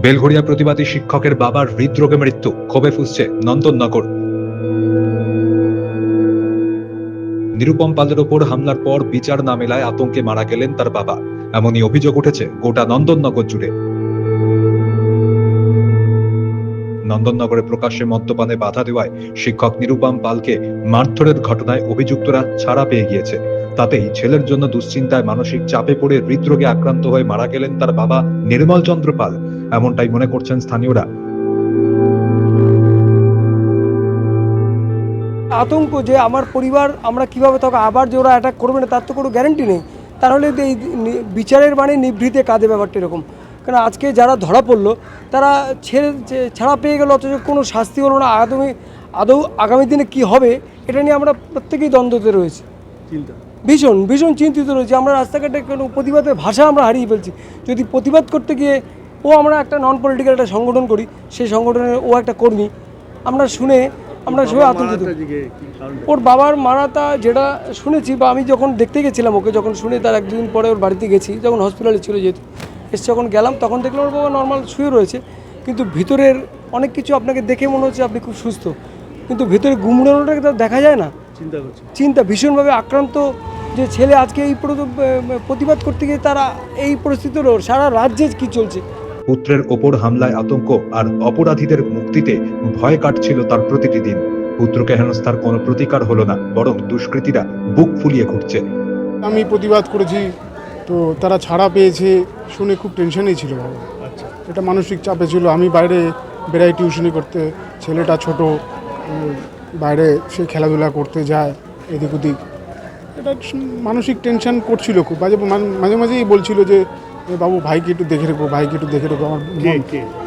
বেলঘড়িয়া প্রতিবাদী শিক্ষকের বাবার হৃদরোগে মৃত্যু, ক্ষোভে ফুঁসছে নন্দননগর। নিরুপম পালের ওপর হামলার পর বিচার না মেলায় আতঙ্কে মারা গেলেন তার বাবা, এমনই অভিযোগ উঠেছে গোটা নন্দননগর জুড়ে। নন্দননগরে প্রকাশ্যে মদ্যপানে বাধা দেওয়ায় শিক্ষক নিরুপম পালকে মারধরের ঘটনায় অভিযুক্তরা ছাড়া পেয়ে গিয়েছে। তাতেই ছেলের জন্য দুশ্চিন্তায় মানসিক চাপে পড়ে হৃদরোগে আক্রান্ত হয়ে মারা গেলেন তার বাবা নির্মল চন্দ্র পাল, এমনটাই মনে করছেন স্থানীয়রা। আতঙ্ক যে আমার পরিবার আমরা কিভাবে তখন আবার যে ওরা অ্যাটাক করবে না তার তো কোনো গ্যারান্টি নেই। তাহলে এই বিচারের মানে নিভৃতে কাঁদে ব্যাপারটা এরকম। কারণ আজকে যারা ধরা পড়লো তারা ছাড়া পেয়ে গেল, অথচ কোনো শাস্তি হলো না। আদৌ আগামী দিনে কি হবে এটা নিয়ে আমরা প্রত্যেকেই দ্বন্দ্বতে রয়েছি, ভীষণ ভীষণ চিন্তিত রয়েছি। আমরা রাস্তাঘাটে কোনো প্রতিবাদের ভাষা আমরা হারিয়ে ফেলছি। যদি প্রতিবাদ করতে গিয়ে আমরা একটা নন পলিটিক্যাল একটা সংগঠন করি, সেই সংগঠনের একটা কর্মী, আমরা সবাই আতঙ্কিত। ওর বাবার মারাটা যেটা শুনেছি, বা আমি যখন দেখতে গেছিলাম ওকে, যখন শুনে তার একদিন পরে ওর বাড়িতে গেছি, যখন হসপিটালে ছিল যেহেতু এসে, যখন গেলাম তখন দেখলাম ওর বাবা নর্মাল শুয়ে রয়েছে, কিন্তু ভিতরের অনেক কিছু আপনাকে দেখে মনে হচ্ছে আপনি খুব সুস্থ, কিন্তু ভিতরে গুমড়ানোটাকে তো দেখা যায় না। চিন্তা ভীষণভাবে আক্রান্ত যে ছেলে আজকে এই প্রতিবাদ করতে গিয়ে তারা এই পরিস্থিতির সারা রাজ্যে কি চলছে। পুত্রের ওপর হামলায় আতঙ্ক আর অপরাধীদের মুক্তিতে ভয় কাটছিল তার প্রতিটি দিন। পুত্রকে হেনস্থার কোনো প্রতিকার হলো না, বরং দুষ্কৃতীরা বুক ফুলিয়ে ঘুরছে। আমি প্রতিবাদ করেছি, তো তারা ছাড়া পেয়েছে শুনে খুব টেনশনেই ছিল বাবা। এটা মানসিক চাপে ছিল। আমি বাইরে বেড়াই টিউশনি করতে, ছেলেটা ছোট, বাইরে সে খেলাধুলা করতে যায় এদিক ওদিক। এটা মানসিক টেনশন করছিল খুব। মাঝে মাঝেই বলছিল যে বাবু ভাইকে একটু দেখে রেখো, ভাইকে একটু দেখে রেখো।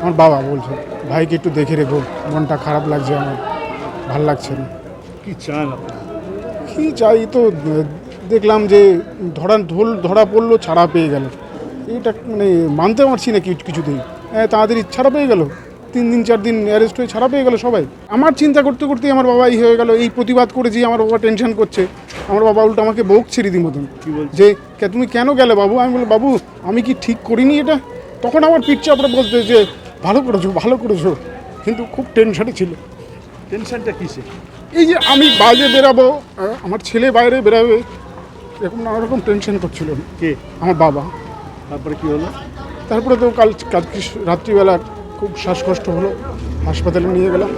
আমার বাবা বলছে ভাইকে একটু দেখে রেখো, মনটা খারাপ লাগছে আমার, ভাল লাগছে না। কি চান? কী চাই, তো দেখলাম যে ধরা পড়লো, ছাড়া পেয়ে গেল। এটা মানে মানতে পারছি না কিছুতেই। তাড়াতাড়ি ছাড়া পেয়ে গেল, 3 দিন 4 দিন অ্যারেস্ট হয়ে ছাড়া পেয়ে গেল সবাই। আমার চিন্তা করতে করতেই আমার বাবা হয়ে গেল। এই প্রতিবাদ করেছি, আমার বাবা টেনশন করছে। আমার বাবা উল্টো আমাকে বকছে রীতিমতন যে তুমি কেন গেলে বাবু? আমি বলি বাবু আমি কি ঠিক করিনি এটা? তখন আমার পিঠ চাপড়ে বলতে যে ভালো করেছো, কিন্তু খুব টেনশনে ছিল। টেনশনটা কিসে? এই যে আমি বাইরে বেরাবো, আমার ছেলে বাইরে বেরাবে, এরকম নানা রকম টেনশন করছিল। কে? আমার বাবা। তারপরে কি হলো? তারপরে তো কাল রাত্রিবেলা খুব শ্বাসকষ্ট হলো, হাসপাতালে নিয়ে গেলাম।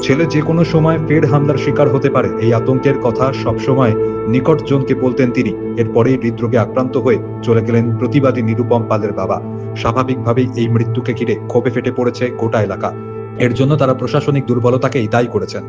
ছেলে যে কোনো সময় ফের হামলার শিকার হতে পারে, এই আতঙ্কের কথা সবসময় নিকটজনকে বলতেন তিনি। এরপরেই হৃদরোগে আক্রান্ত হয়ে চলে গেলেন প্রতিবাদী নিরুপম পালের বাবা। স্বাভাবিকভাবেই এই মৃত্যুকে ঘিরে ক্ষোভে ফেটে পড়েছে গোটা এলাকা। এর জন্য তারা প্রশাসনিক দুর্বলতাকেই দায়ী করেছেন।